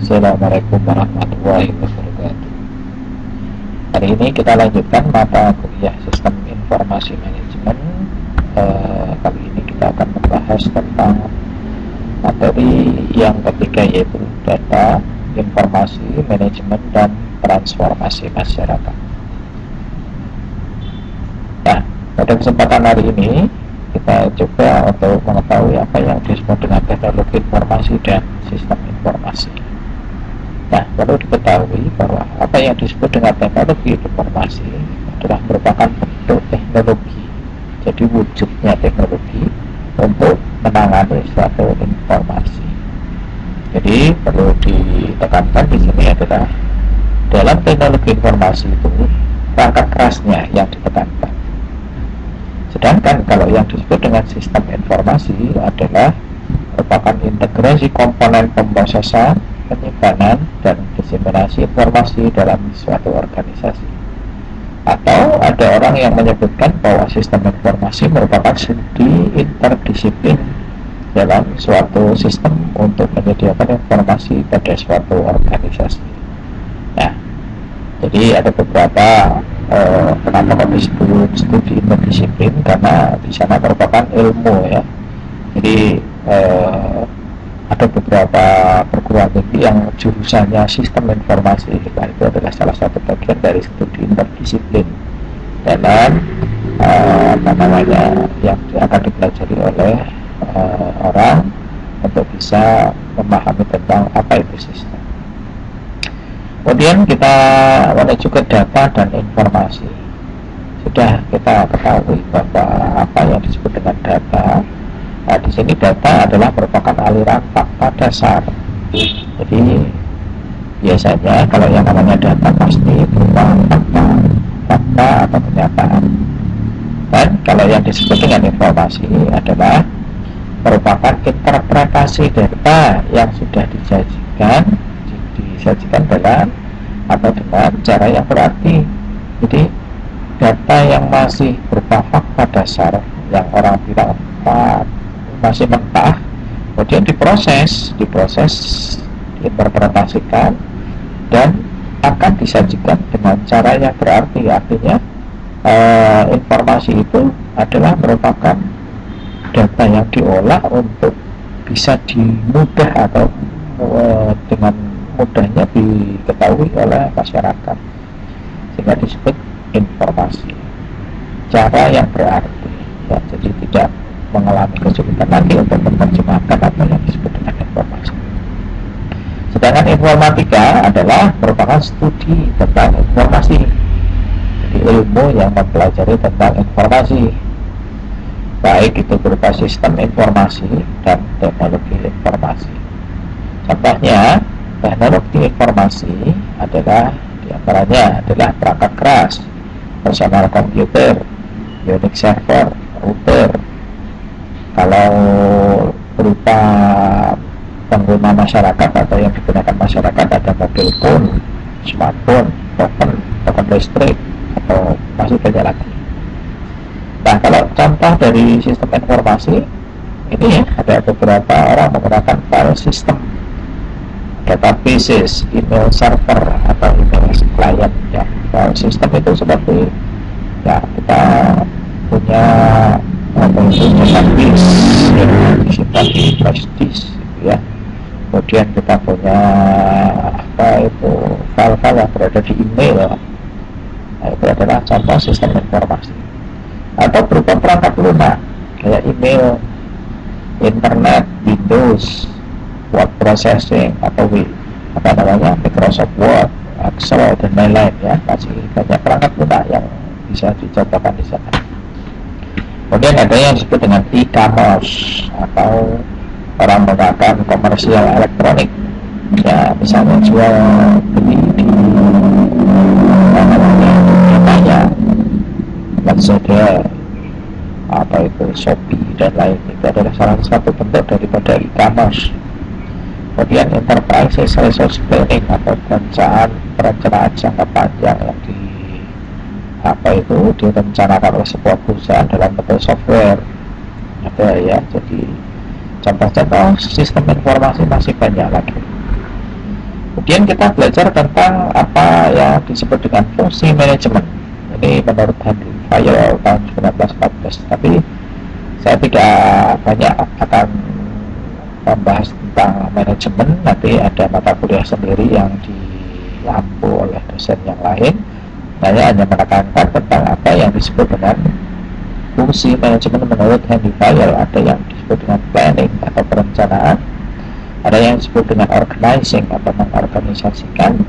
Assalamualaikum warahmatullahi wabarakatuh. Hari ini kita lanjutkan mata kuliah Sistem Informasi Manajemen. Kali ini kita akan membahas tentang materi yang ketiga, yaitu data, informasi, manajemen, dan transformasi masyarakat. Nah, pada kesempatan hari ini kita coba untuk mengetahui apa yang disebut dengan teknologi informasi dan sistem informasi. Nah, perlu diketahui bahwa apa yang disebut dengan teknologi informasi adalah merupakan bentuk teknologi, jadi wujudnya teknologi untuk menangani suatu informasi. Jadi perlu ditekankan di sini adalah dalam teknologi informasi itu perangkat kerasnya yang ditekankan. Sedangkan kalau yang disebut dengan sistem informasi adalah merupakan integrasi komponen pemrosesan, penyimpanan, dan diseminasi informasi dalam suatu organisasi. Atau ada orang yang menyebutkan bahwa sistem informasi merupakan studi interdisiplin dalam suatu sistem untuk menyediakan informasi pada suatu organisasi. Nah, jadi ada beberapa kenapa kok disebut studi interdisiplin, karena di sana merupakan ilmu ya. Jadi ada beberapa perguruan tinggi yang jurusannya sistem informasi. Nah, itu adalah salah satu bagian dari studi interdisiplin dalam yang akan dipelajari oleh orang untuk bisa memahami tentang apa itu sistem. Kemudian kita menuju ke data dan informasi. Sudah kita ketahui bahwa apa yang disebut dengan data. Nah, di sini data adalah merupakan aliran fakta dasar. Jadi biasanya kalau yang namanya data pasti berupa fakta atau kenyataan. Dan kalau yang disebut dengan informasi adalah merupakan interpretasi data yang sudah disajikan dalam atau dengan cara yang berarti. Jadi data yang masih berupa fakta dasar yang orang bilang masih mentah, kemudian diproses, diinterpretasikan, dan akan disajikan dengan cara yang berarti. Artinya informasi itu adalah merupakan data yang diolah untuk bisa dimudah atau dengan mudahnya diketahui oleh masyarakat, sehingga disebut informasi, cara yang berarti ya. Jadi tidak mengalami kesulitan lagi untuk menerjemahkan apa yang disebut dengan informasi. Sedangkan informatika adalah merupakan studi tentang informasi, jadi ilmu yang mempelajari tentang informasi, baik itu berupa sistem informasi dan teknologi informasi. Contohnya, teknologi informasi adalah diantaranya adalah perangkat keras, personal komputer, Unix server, router. Kalau berupa pengguna masyarakat atau yang digunakan masyarakat ada mobil phone, smartphone, token listrik, atau masih banyak lagi. Nah, kalau contoh dari sistem informasi ini ya, ada beberapa orang menggunakan file system, databases, email server, atau email client ya. File system itu seperti ya, kita punya database yang disimpan di flash disk ya. Kemudian kita punya file-file yang berada di email. Nah, itu adalah contoh sistem informasi. Atau berupa perangkat lunak kayak email, internet, Windows, word processing, atau Microsoft Word, Excel, dan lain-lain ya. Masih banyak perangkat lunak yang bisa dicontohkan di sana. Kemudian ada yang disebut dengan e-commerce, atau orang menggunakan komersial elektronik ya, misalnya jual beli di Lazada atau itu Shopee dan lain. Itu adalah salah satu bentuk daripada e-commerce. Kemudian enterprise resource planning, atau perencanaan jangka panjang yang direncanakan oleh sebuah perusahaan dalam bentuk software ada ya. Jadi contoh-contoh sistem informasi masih banyak lagi. Kemudian kita belajar tentang apa yang disebut dengan fungsi manajemen. Ini menurut Henry Fayol tahun 1914. Tapi saya tidak banyak akan membahas tentang manajemen. Nanti ada mata kuliah sendiri yang diampu oleh dosen yang lain. Saya hanya menekankan tentang apa yang disebut dengan fungsi manajemen menurut Henry Fayol. Ada yang disebut dengan planning atau perencanaan, ada yang disebut dengan organizing atau mengorganisasikan,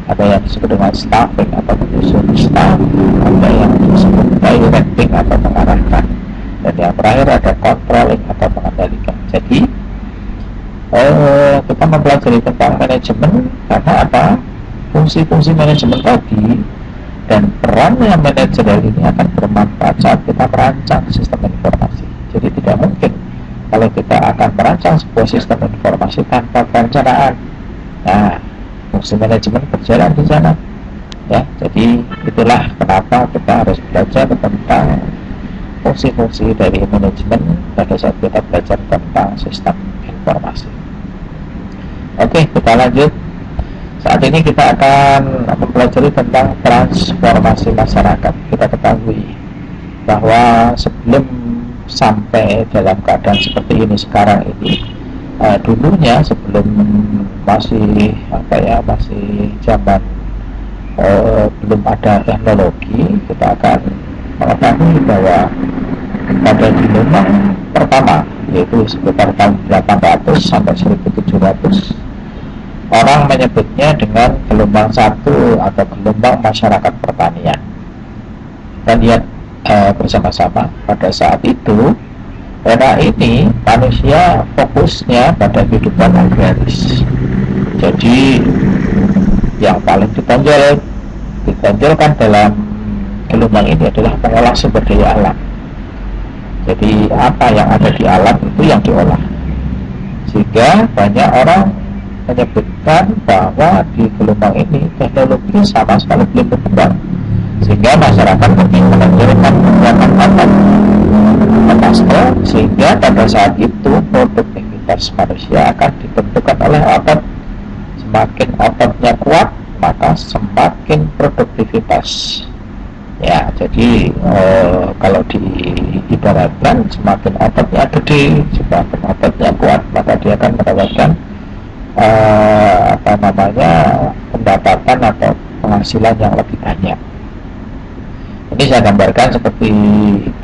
ada yang disebut dengan staffing atau menyusun staff, ada yang disebut directing atau mengarahkan, dan yang terakhir ada controlling atau mengendalikan. Jadi kita mempelajari tentang manajemen karena apa? Fungsi-fungsi manajemen tadi dan perannya manajerial ini akan bermanfaat saat kita merancang sistem informasi. Jadi tidak mungkin kalau kita akan merancang sebuah sistem informasi tanpa perencanaan. Nah, fungsi manajemen berjalan di sana. Ya, jadi itulah kenapa kita harus belajar tentang fungsi-fungsi dari manajemen pada saat kita belajar tentang sistem informasi. Oke, kita lanjut. Saat ini kita akan mempelajari tentang transformasi masyarakat. Kita ketahui bahwa sebelum sampai dalam keadaan seperti ini sekarang ini, dulunya sebelum masih masih zaman belum ada teknologi, kita akan mengetahui bahwa pada gelombang pertama, yaitu sekitar tahun 800 sampai 1700, orang menyebutnya dengan gelombang 1 atau gelombang masyarakat pertanian. Kita lihat bersama-sama pada saat itu, era ini manusia fokusnya pada kehidupan agraris. Jadi yang paling ditonjolkan dalam gelombang ini adalah mengolah sumber daya alam. Jadi apa yang ada di alam itu yang diolah, sehingga banyak orang menyebutkan bahwa di gelombang ini teknologi sama sekali belum berkembang, sehingga masyarakat lebih menonjolkan kegiatan otot, sehingga pada saat itu produktivitas manusia akan ditentukan oleh otot. Semakin ototnya kuat, maka semakin produktivitas. Ya, jadi kalau diibaratkan, semakin ototnya gede, semakin ototnya kuat, maka dia akan mendapatkan pendapatan atau penghasilan yang lebih banyak. Ini saya gambarkan seperti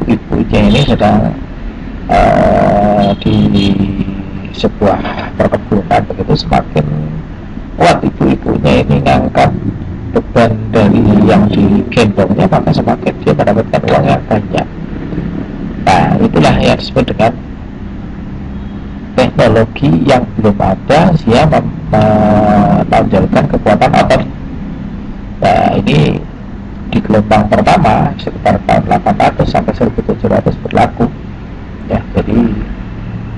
ibu-ibunya ini sedang di sebuah perkebunan, begitu semakin kuat ibu-ibunya ini ngangkat beban dari yang digendongnya, maka semakin dia mendapatkan uang yang banyak. Nah, itulah yang disebut dengan teknologi yang belum ada, dia menonjolkan kekuatan otot. Nah, ini di gelombang pertama sekitar tahun 800 sampai 1700 berlaku. Ya, jadi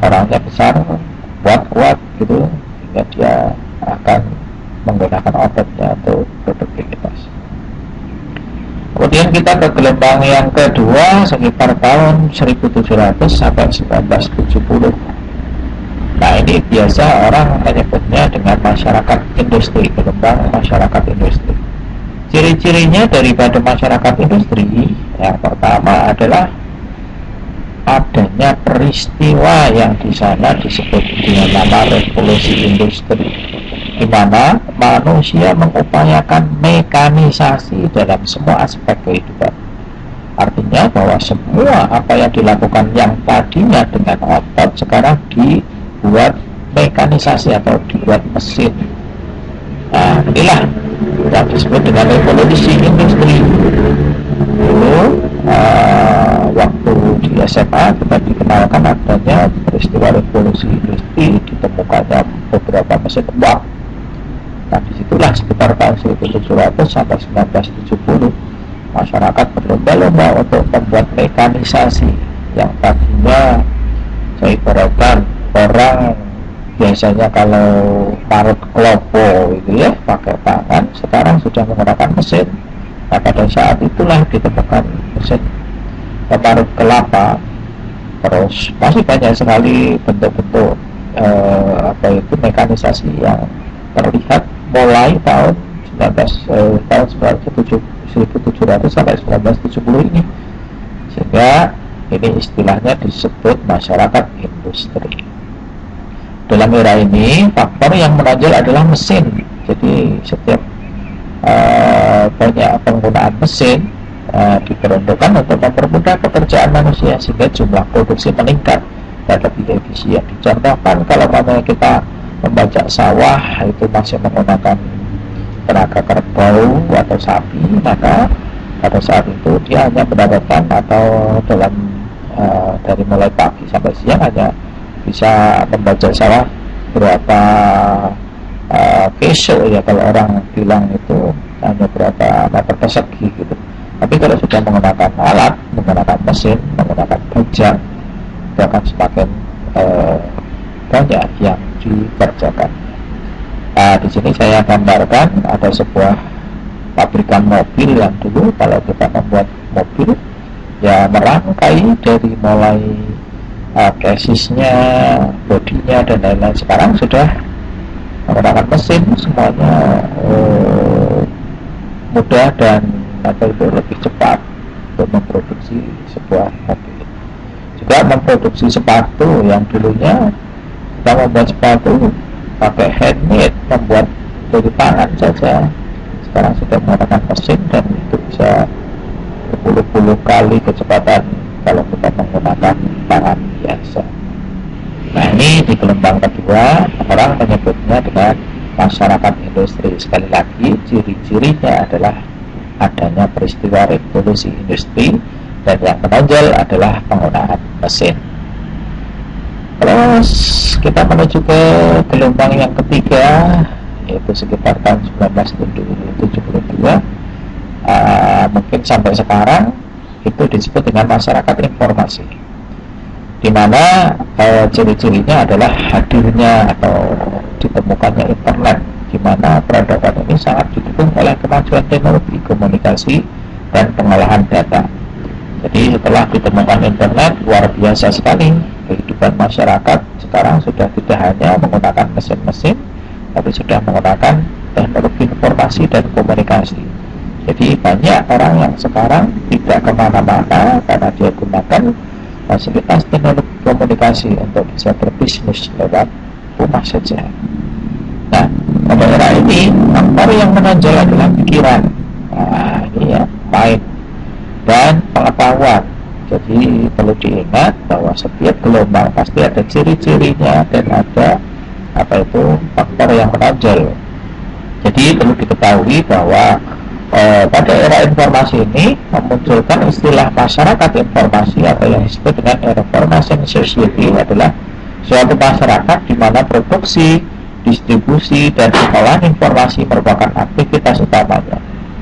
orangnya besar, kuat gitu, sehingga dia akan menggunakan ototnya untuk produktivitas. Kemudian kita ke gelombang yang kedua sekitar tahun 1700 sampai 1970. Nah, ini biasa orang menyebutnya dengan masyarakat industri, gelombang masyarakat industri. Ciri-cirinya daripada masyarakat industri, yang pertama adalah adanya peristiwa yang di sana disebut dengan nama revolusi industri, di mana manusia mengupayakan mekanisasi dalam semua aspek kehidupan. Artinya bahwa semua apa yang dilakukan yang tadinya dengan otot sekarang dibuat mekanisasi atau dibuat mesin. Nah, inilah yang disebut dengan revolusi industri. Dulu waktu di SMA kita dikenalkan adanya peristiwa revolusi industri, ditemukannya beberapa mesin uap. Nah, disitulah sekitar tahun 1700 sampai 1970 masyarakat berlomba-lomba untuk membuat mekanisasi yang tadinya saya ibaratkan orang biasanya kalau parut klopo itu ya pakai tangan, sekarang sudah menggunakan mesin. Nah, pada saat itulah ditemukan mesin pemarut kelapa. Terus masih banyak sekali bentuk-bentuk mekanisasi yang terlihat mulai tahun 1700 sampai 1970 ini, sehingga ini istilahnya disebut masyarakat industri. Dalam era ini faktor yang menonjol adalah mesin. Jadi setiap banyak penggunaan mesin diperuntukkan untuk mempermudah pekerjaan manusia, sehingga jumlah produksi meningkat dan lebih efisien. Dicontohkan kalau kita membajak sawah itu masih menggunakan tenaga kerbau atau sapi, maka pada saat itu dia hanya mendapatkan atau dalam dari mulai pagi sampai siang hanya bisa membajak sawah berapa kesel ya, kalau orang bilang itu hanya berapa meter persegi gitu. Tapi kalau sudah menggunakan alat, menggunakan mesin, menggunakan bajak, itu akan semakin banyak yang dikerjakan. Nah, di sini saya gambarkan ada sebuah pabrikan mobil yang dulu kalau kita membuat mobil ya merangkai dari mulai chassisnya, bodinya dan lain-lain. Sekarang sudah menggunakan mesin, semuanya mudah dan itu lebih cepat untuk memproduksi sebuah mobil. Juga memproduksi sepatu yang dulunya kita membuat sepatu pakai handmade, membuat dari tangan saja, sekarang sudah menggunakan mesin dan itu bisa berpuluh-puluh kali kecepatan kalau kita menggunakan tangan biasa. Nah, ini di gelombang kedua orang menyebutnya dengan masyarakat industri. Sekali lagi, ciri-cirinya adalah adanya peristiwa revolusi industri dan yang menonjol adalah penggunaan mesin. Terus kita menuju ke gelombang yang ketiga, yaitu sekitar tahun 1972, mungkin sampai sekarang itu disebut dengan masyarakat informasi, di mana ciri-cirinya adalah hadirnya atau ditemukannya internet, di mana peradaban ini sangat didukung oleh kemajuan teknologi komunikasi dan pengolahan data. Jadi setelah ditemukan internet, luar biasa sekali kehidupan masyarakat sekarang sudah tidak hanya menggunakan mesin-mesin, tapi sudah menggunakan teknologi informasi dan komunikasi. Jadi banyak orang yang sekarang tidak kemana-mana karena dia gunakan fasilitas teknologi komunikasi untuk bisa berbisnis lewat rumah saja. Nah, pada era ini faktor yang menonjol adalah pikiran. Nah, ini ya, mind dan pengetahuan. Jadi perlu diingat bahwa setiap gelombang pasti ada ciri-cirinya dan ada faktor yang menonjol. Jadi perlu diketahui bahwa pada era informasi ini memunculkan istilah masyarakat informasi atau yang disebut dengan information society, adalah suatu masyarakat di mana produksi, distribusi, dan pengolahan informasi merupakan aktivitas utamanya.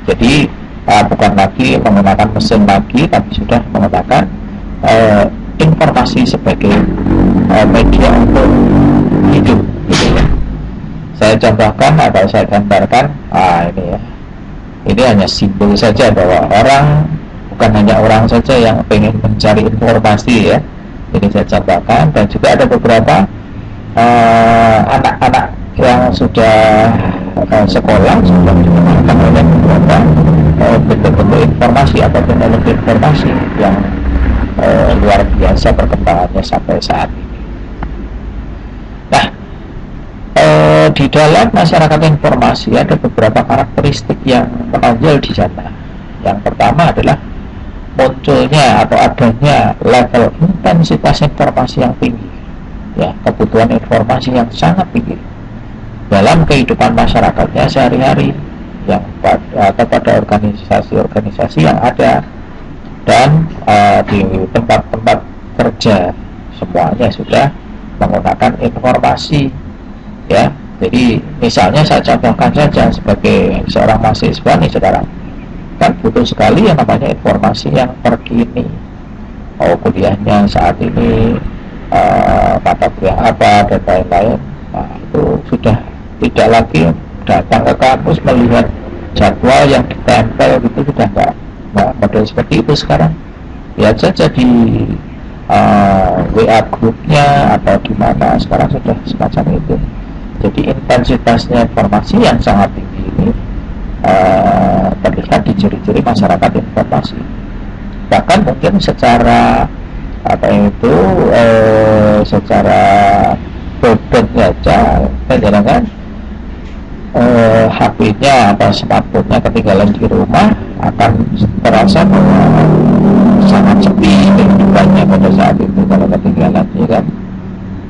Jadi bukan lagi menggunakan mesin lagi, tapi sudah menggunakan informasi sebagai media untuk hidup gitu ya. Saya contohkan atau saya gambarkan, ini ya, ini hanya simbol saja bahwa orang, bukan hanya orang saja yang pengen mencari informasi ya. Ini saya contohkan, dan juga ada beberapa anak-anak yang sudah sekolah sudah digunakan oleh beberapa bentuk-bentuk informasi atau teknologi informasi yang luar biasa perkembangannya sampai saat ini. Nah, di dalam masyarakat informasi ada beberapa karakteristik yang menonjol di sana. Yang pertama adalah munculnya atau adanya level intensitas informasi yang tinggi, ya, kebutuhan informasi yang sangat tinggi dalam kehidupan masyarakatnya sehari-hari, yang atau pada organisasi-organisasi yang ada, dan di tempat-tempat kerja semuanya sudah menggunakan informasi ya. Jadi misalnya saya contohkan saja sebagai seorang mahasiswa nih sekarang, kan butuh sekali yang namanya informasi yang terkini. Kuliahnya saat ini mata kuliah apa dan lain-lain. Nah, itu sudah tidak lagi datang ke kampus melihat jadwal yang ditempel gitu, sudah nggak model seperti itu sekarang. Lihat saja di WA grupnya atau di mana, sekarang sudah semacam itu. Jadi intensitasnya informasi yang sangat tinggi ini terlihat di ciri-ciri masyarakat informasi. Bahkan mungkin secara secara produknya saja, jangan HP-nya atau smartphone-nya ketinggalan di rumah akan terasa bahwa sangat sepi kehidupannya pada saat itu kalau ketinggalan, ya kan?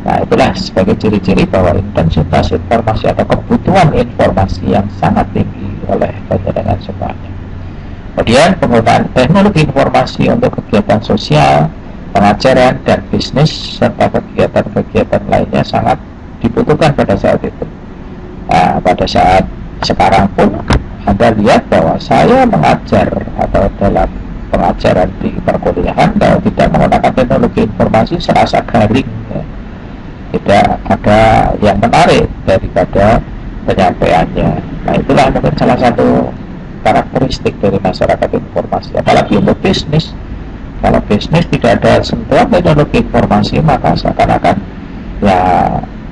Nah, itulah sebagai ciri-ciri bahwa intensitas informasi atau kebutuhan informasi yang sangat tinggi oleh panjenengan semuanya. Kemudian penggunaan teknologi informasi untuk kegiatan sosial, pengajaran, dan bisnis serta kegiatan-kegiatan lainnya sangat dibutuhkan pada saat itu. Nah, pada saat sekarang pun Anda lihat bahwa saya mengajar atau dalam pengajaran di perkuliahan kalau tidak menggunakan teknologi informasi serasa garing, ya. Tidak ada yang menarik daripada penyampaiannya. Nah, itulah mungkin salah satu karakteristik dari masyarakat informasi. Apalagi untuk bisnis, kalau bisnis tidak ada sentuhan teknologi informasi, maka seakan-akan ya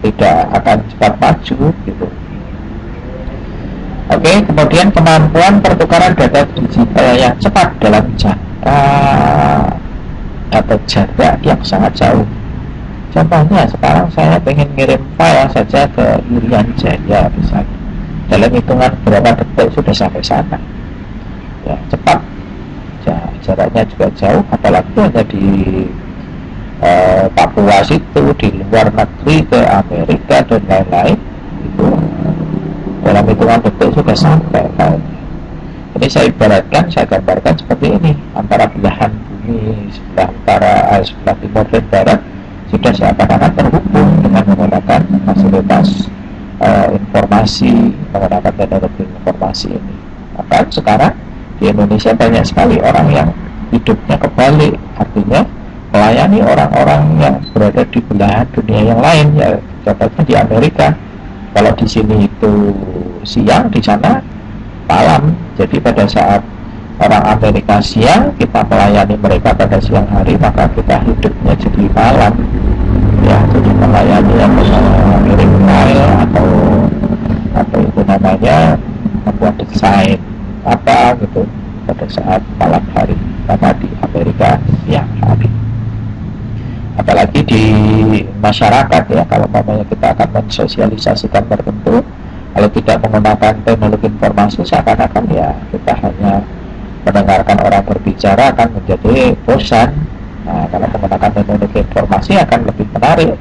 tidak akan cepat maju gitu. Oke, kemudian kemampuan pertukaran data digital yang cepat dalam jangka atau jarak yang sangat jauh. Contohnya sekarang saya ingin ngirim file saja ke Irian Jaya misalnya, dalam hitungan berapa detik sudah sampai sana, ya cepat. Jaraknya juga jauh, apalagi hanya di Papua situ, di luar negeri ke Amerika dan lain-lain, itu dalam hitungan detik sudah sampai filenya. Ini saya ibaratkan, saya gambarkan seperti ini, antara belahan bumi sebelah timur dan barat sudah seakan-akan terhubung dengan menggunakan fasilitas informasi, menggunakan teknologi informasi ini. Maka sekarang di Indonesia banyak sekali orang yang hidupnya kebalik, artinya melayani orang-orang yang berada di belahan dunia yang lain, ya contohnya di Amerika. Kalau di sini itu siang, di sana malam. Jadi pada saat orang Amerika siang, kita melayani mereka pada siang hari, maka kita hidupnya jadi malam. Ya, jadi melayani yang mengirim file atau itu namanya membuat desain apa gitu pada saat malam hari, karena di Amerika siang hari. Apalagi di masyarakat, ya, kalau namanya kita akan mensosialisasikan tertentu, kalau tidak menggunakan teknologi informasi seakan-akan ya kita hanya mendengarkan orang berbicara akan menjadi bosan. Nah, kalau menggunakan teknologi informasi akan lebih menarik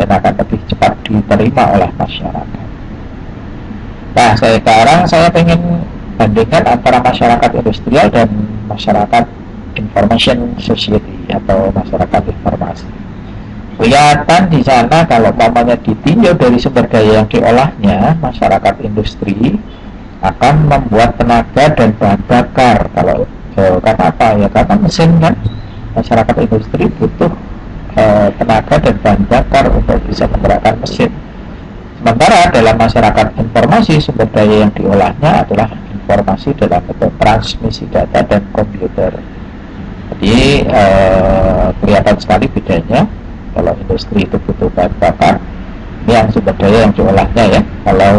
dan akan lebih cepat diterima oleh masyarakat. Nah, sekarang saya ingin bandingkan antara masyarakat industrial dan masyarakat information society atau masyarakat informasi. Kelihatan di sana kalau umpamanya ditinjau dari sumber daya yang diolahnya, masyarakat industri akan membuat tenaga dan bahan bakar. Kalau karena apa ya? Karena mesin kan, masyarakat industri butuh tenaga dan bahan bakar untuk bisa menggerakkan mesin. Sementara dalam masyarakat informasi, sumber daya yang diolahnya adalah informasi dalam bentuk transmisi data dan komputer. Jadi kelihatan sekali bedanya. Kalau industri itu butuh bahan bakar, ini yang sumber daya yang diolahnya, ya. Kalau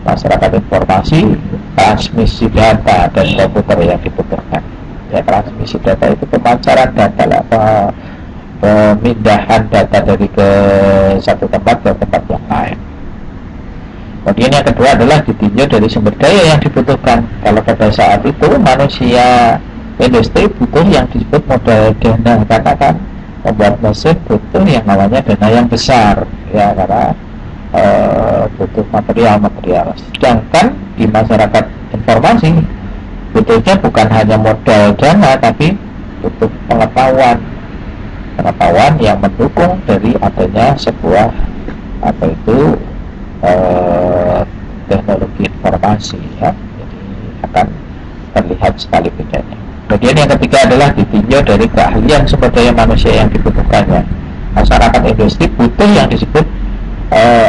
masyarakat informasi, transmisi data dan komputer yang dibutuhkan. Ya, transmisi data itu pemancaran data, pemindahan data dari ke satu tempat ke tempat yang lain. Kemudian yang kedua adalah ditinjau dari sumber daya yang dibutuhkan. Kalau pada saat itu manusia industri butuh yang disebut modal dana, karena kan membuat mesin butuh yang namanya dana yang besar, ya, karena butuh material. Sedangkan di masyarakat informasi butuhnya bukan hanya modal dana, tapi butuh pengetahuan yang mendukung dari adanya sebuah teknologi informasi, ya. Jadi akan terlihat sekali bedanya. Kemudian yang ketiga adalah ditinjau dari keahlian sumber daya manusia yang dibutuhkannya. Masyarakat industri butuh yang disebut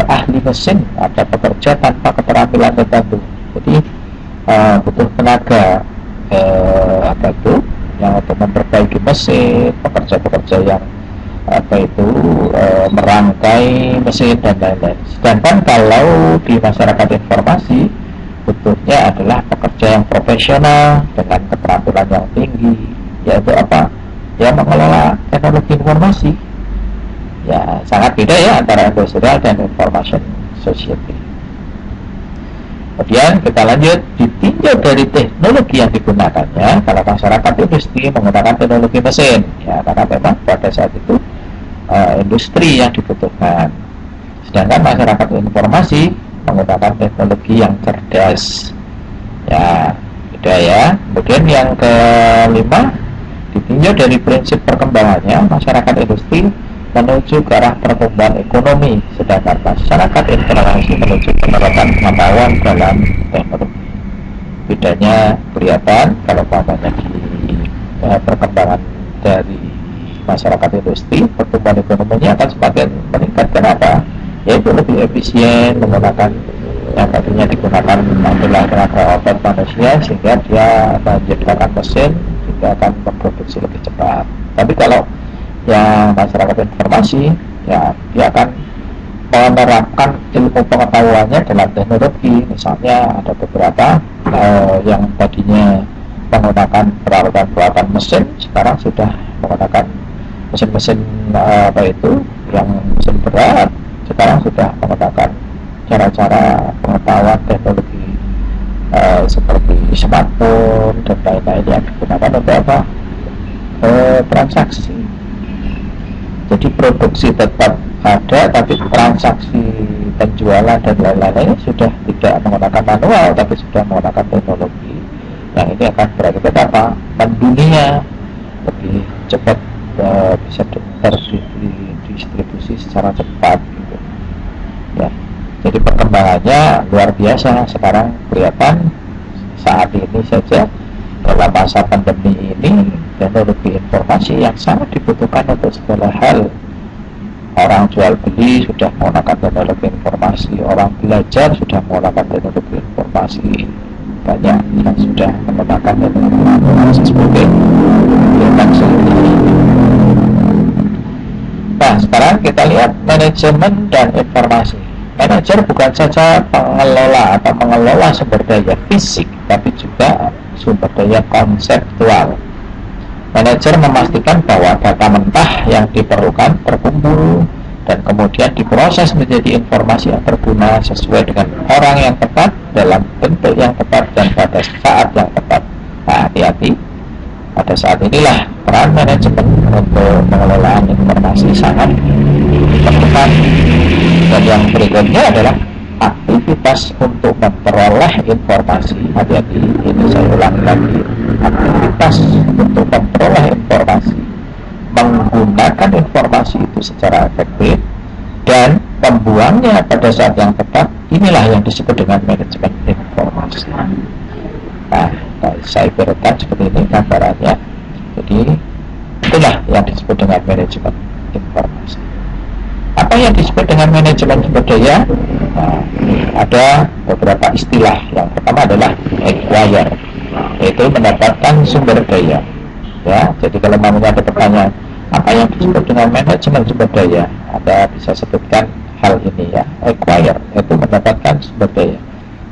ahli mesin atau pekerja tanpa keterampilan tertentu. Jadi butuh tenaga yang untuk memperbaiki mesin, pekerja-pekerja yang apa itu merangkai mesin dan lain-lain. Sedangkan kalau di masyarakat informasi butuhnya adalah pekerja yang profesional dengan keterampilan yang tinggi, yaitu apa? Ya, mengelola teknologi informasi. Ya, sangat beda ya antara industrial dan information society. Kemudian kita lanjut, ditinjau dari teknologi yang digunakannya. Kalau masyarakat industri menggunakan teknologi mesin, ya karena memang pada saat itu industri yang dibutuhkan. Sedangkan masyarakat informasi menggunakan teknologi yang cerdas. Ya, beda ya. Kemudian yang kelima, ditinjau dari prinsip perkembangannya, masyarakat industri menuju ke arah pertumbuhan ekonomi, sedangkan masyarakat informasi menuju penerapan pengetahuan dalam teknologi. Bedanya kelihatan kalau umpamanya di perkembangan dari masyarakat industri, pertumbuhan ekonominya akan semakin meningkat. Kenapa? Yaitu lebih efisien menggunakan yang tadinya digunakan adalah tenaga otot manusia, sehingga dia menciptakan mesin sehingga akan memproduksi lebih cepat. Tapi kalau yang masyarakat informasi, ya dia akan menerapkan ilmu pengetahuannya dalam teknologi. Misalnya ada beberapa yang tadinya menggunakan peralatan mesin, sekarang sudah menggunakan mesin-mesin apa itu yang mesin berat, sekarang sudah menggunakan cara-cara pengetahuan teknologi seperti smartphone dan lain-lain yang digunakan untuk apa? Transaksi. Jadi produksi tetap ada, tapi transaksi penjualan dan lain-lainnya sudah tidak menggunakan manual, tapi sudah menggunakan teknologi. Yang ini akan berakibat apa? Mendunia, lebih cepat, bisa terdistribusi secara cepat gitu. Ya. Jadi perkembangannya luar biasa. Sekarang kelihatan saat ini saja dalam masa pandemi ini, teknologi informasi yang sangat dibutuhkan untuk segala hal. Orang jual beli sudah menggunakan teknologi informasi, orang belajar sudah menggunakan teknologi informasi, banyak yang sudah menggunakan teknologi informasi sebagai solusi. Nah, sekarang kita lihat manajemen dan informasi. Manajer bukan saja pengelola atau mengelola sumber daya fisik, tapi juga sumber daya konseptual. Manajer memastikan bahwa data mentah yang diperlukan terkumpul dan kemudian diproses menjadi informasi yang berguna sesuai dengan orang yang tepat, dalam bentuk yang tepat, dan pada saat yang tepat. Nah, hati-hati, pada saat inilah peran manajemen untuk pengelolaan informasi sangat diperlukan. Dan yang berikutnya adalah aktivitas untuk memperoleh informasi. Hati-hati, ini saya ulang lagi, aktivitas untuk memperoleh informasi, menggunakan informasi itu secara efektif, dan pembuangnya pada saat yang tepat. Inilah yang disebut dengan manajemen informasi. Nah, saya berikan seperti ini gambarannya. Jadi itulah yang disebut dengan manajemen informasi. Apa yang disebut dengan manajemen sumber daya? Nah, ada beberapa istilah. Yang pertama adalah acquire, yaitu mendapatkan sumber daya. Ya, jadi kalau mamanya ada pertanyaan, apa yang disebut dengan manajemen sumber daya? Anda bisa sebutkan hal ini ya. Acquire, yaitu mendapatkan sumber daya.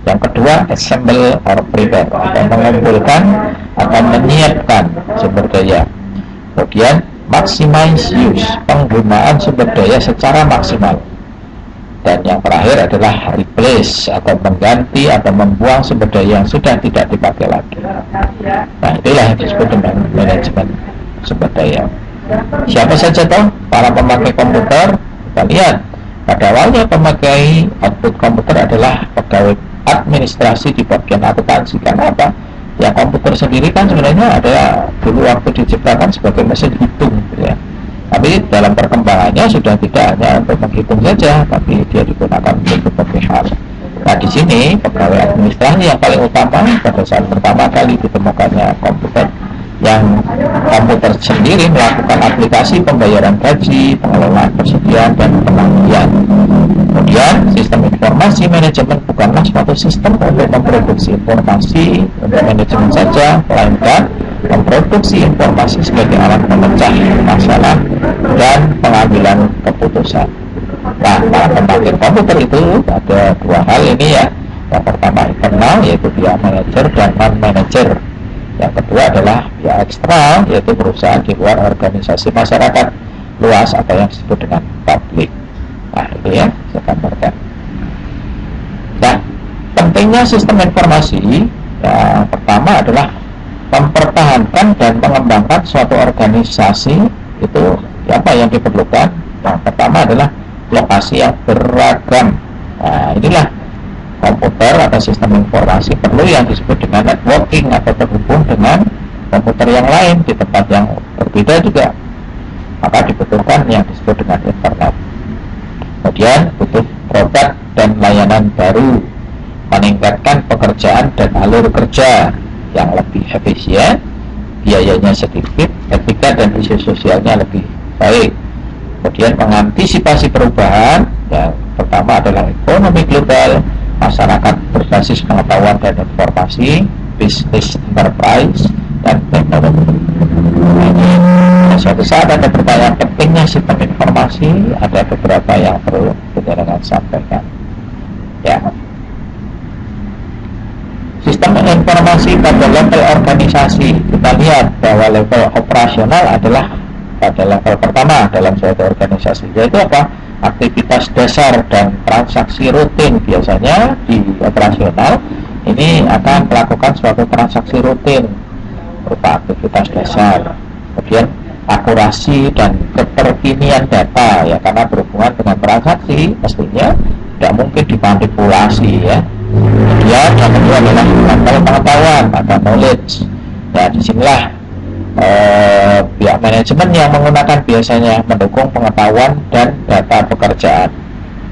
Yang kedua, assemble or prepare, atau mengumpulkan atau menyiapkan sumber daya. Kemudian maximize use, penggunaan sumber daya secara maksimal. Dan yang terakhir adalah replace, atau mengganti atau membuang sumber daya yang sudah tidak dipakai lagi. Nah, itulah yang disebut dengan manajemen sumber daya. Siapa saja toh para pemakai komputer? Kita lihat, pada awalnya pemakai output komputer adalah pegawai administrasi di bagian akuntansi. Karena apa? Ya, komputer sendiri kan sebenarnya ada dulu waktu diciptakan sebagai mesin hitung, ya. Tapi dalam perkembangannya sudah tidak hanya untuk menghitung saja, tapi dia digunakan untuk berbagai hal. Nah, di sini pegawai administrasi yang paling utama pada saat pertama kali ditemukannya komputer, yang komputer sendiri melakukan aplikasi pembayaran gaji, pengelolaan persediaan, dan penantian. Kemudian sistem informasi manajemen bukanlah suatu sistem untuk memproduksi informasi untuk manajemen saja, melainkan memproduksi informasi sebagai alat memecah masalah dan pengambilan keputusan. Nah, para pembangkit komputer itu ada dua hal ini ya. Yang pertama internal, yaitu pihak manajer dan non-manajer. Yang kedua adalah pihak eksternal, yaitu perusahaan di luar organisasi masyarakat luas atau yang disebut dengan publik. Nah, itu ya saya gambarkan. Nah, pentingnya sistem informasi yang pertama adalah mempertahankan dan mengembangkan suatu organisasi. Itu apa yang diperlukan? Yang pertama adalah lokasi yang beragam. Nah, inilah komputer atau sistem informasi perlu yang disebut dengan networking atau terhubung dengan komputer yang lain di tempat yang berbeda juga. Maka dibutuhkan yang disebut dengan internet. Kemudian butuh produk dan layanan baru, meningkatkan pekerjaan dan alur kerja yang lebih efisien, biayanya sedikit, etika dan isu sosialnya lebih baik. Kemudian mengantisipasi perubahan, yang pertama adalah ekonomi global, masyarakat berbasis pengetahuan dan informasi, bisnis enterprise, dan teknologi. Nah, suatu saat ada pertanyaan pentingnya sistem informasi, ada beberapa yang perlu kita sampaikan. Ya. Sistem informasi pada level organisasi, kita lihat bahwa level operasional adalah pada level pertama dalam suatu organisasi, yaitu apa? Aktivitas dasar dan transaksi rutin. Biasanya di operasional ini akan melakukan suatu transaksi rutin berupa aktivitas dasar. Kemudian akurasi dan keterkinian data, ya, karena berhubungan dengan transaksi mestinya tidak mungkin dimanipulasi, ya. Kemudian yang kedua adalah level pengetahuan atau knowledge. Nah, disinilah pihak manajemen yang menggunakan biasanya mendukung pengetahuan dan data pekerjaan,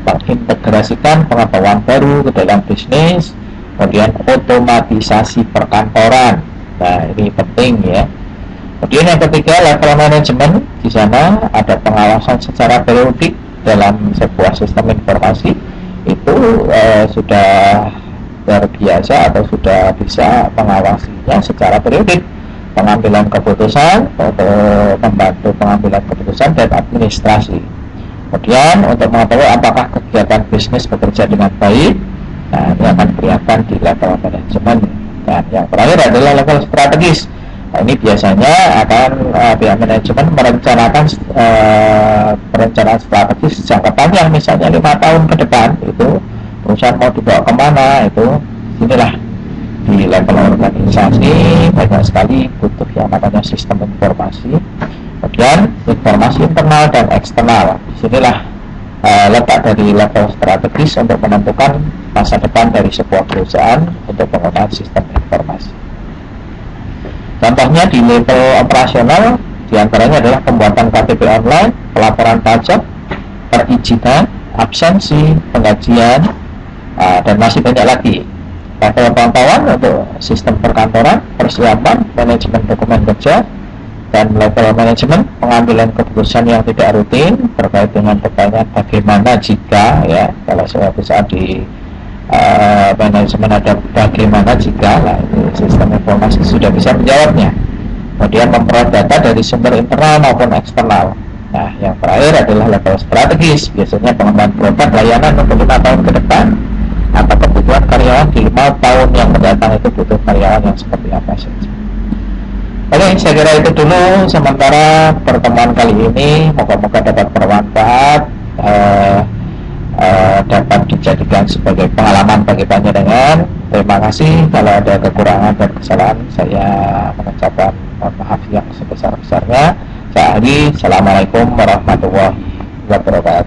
mengintegrasikan pengetahuan baru ke dalam bisnis, kemudian otomatisasi perkantoran. Nah, ini penting ya. Kemudian yang ketiga level manajemen, di sana ada pengawasan secara periodik dalam sebuah sistem informasi. Itu sudah terbiasa atau sudah bisa mengawasinya secara periodik, pengambilan keputusan atau membantu pengambilan keputusan dan administrasi. Kemudian untuk mengetahui apakah kegiatan bisnis bekerja dengan baik, nah ini akan kelihatan di level manajemen. Dan yang terakhir adalah level strategis. Nah, ini biasanya akan pihak manajemen merencanakan perencanaan strategis jangka panjang, misalnya 5 tahun ke depan itu perusahaan mau dibawa kemana. Itu inilah di level organisasi banyak sekali butuh yang namanya sistem informasi. Kemudian informasi internal dan eksternal, disinilah letak dari level strategis untuk menentukan masa depan dari sebuah perusahaan untuk penggunaan sistem informasi. Contohnya di level operasional, diantaranya adalah pembuatan KTP online, pelaporan pajak, perizinan, absensi, penggajian, dan masih banyak lagi. Level pengetahuan untuk sistem perkantoran, persiapan, manajemen dokumen kerja, dan level manajemen pengambilan keputusan yang tidak rutin terkait dengan pertanyaan bagaimana jika, ya, kalau suatu saat di manajemen ada bagaimana jika, lah ini sistem informasi sudah bisa menjawabnya. Kemudian memperoleh data dari sumber internal maupun eksternal. Nah, yang terakhir adalah level strategis, biasanya pengembangan produk layanan untuk 5 tahun ke depan atau kebutuhan karyawan di 5 tahun yang mendatang, itu butuh karyawan yang seperti apa saja. Oke, saya kira itu dulu sementara pertemuan kali ini. Moga-moga dapat bermanfaat, dapat dijadikan sebagai pengalaman bagi panjenengan. Terima kasih. Kalau ada kekurangan dan kesalahan, saya mengucapkan mohon maaf yang sebesar-besarnya. Saya akhiri. Assalamualaikum warahmatullahi wabarakatuh.